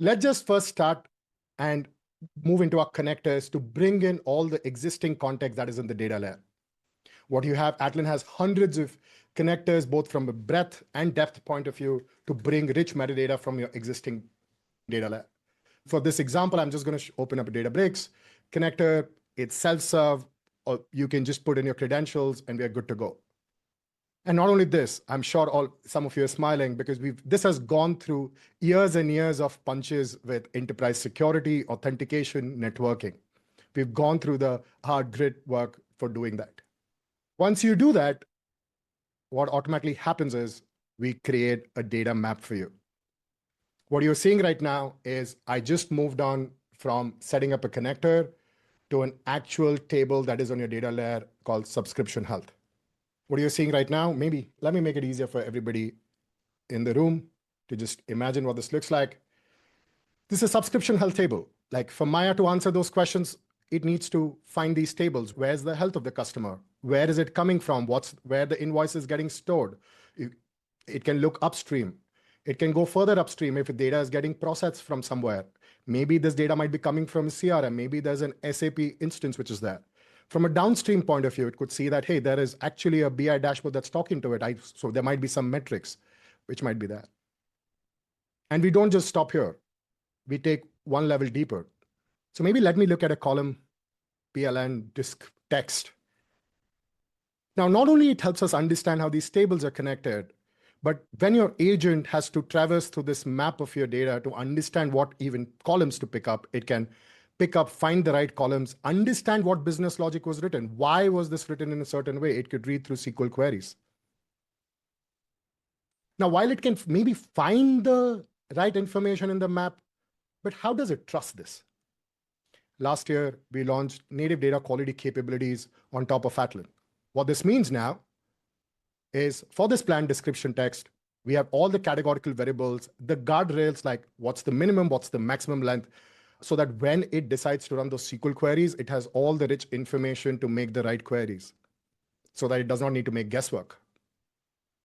Let's just first start and move into our connectors to bring in all the existing context that is in the data layer. What you have, Atlan has hundreds of connectors, both from a breadth and depth point of view, to bring rich metadata from your existing data layer. For this example, I'm just going to open up a Databricks connector. It's self-serve, or you can just put in your credentials and we're good to go. And not only this, I'm sure some of you are smiling because this has gone through years and years of punches with enterprise security, authentication, networking. We've gone through the hard grit work for doing that. Once you do that, what automatically happens is we create a data map for you. What you're seeing right now is I just moved on from setting up a connector to an actual table that is on your data layer called subscription health. What you're seeing right now, maybe let me make it easier for everybody in the room to just imagine what this looks like. This is a subscription health table. Like for Maya to answer those questions, it needs to find these tables. Where's the health of the customer? Where is it coming from? Where the invoice is getting stored? It can look upstream. It can go further upstream if the data is getting processed from somewhere. Maybe this data might be coming from CRM. Maybe there's an SAP instance which is there. From a downstream point of view, it could see that, hey, there is actually a BI dashboard that's talking to it. So there might be some metrics which might be there. And we don't just stop here. We take one level deeper. So maybe let me look at a column, PLN, disk text. Now, not only it helps us understand how these tables are connected, but when your agent has to traverse through this map of your data to understand what even columns to pick up, it can pick up, find the right columns, understand what business logic was written. Why was this written in a certain way? It could read through SQL queries. Now, while it can maybe find the right information in the map, but how does it trust this? Last year, we launched native data quality capabilities on top of Atlan. What this means now is for this plan description text, we have all the categorical variables, the guardrails, like what's the minimum, what's the maximum length, so that when it decides to run those SQL queries, it has all the rich information to make the right queries so that it does not need to make guesswork.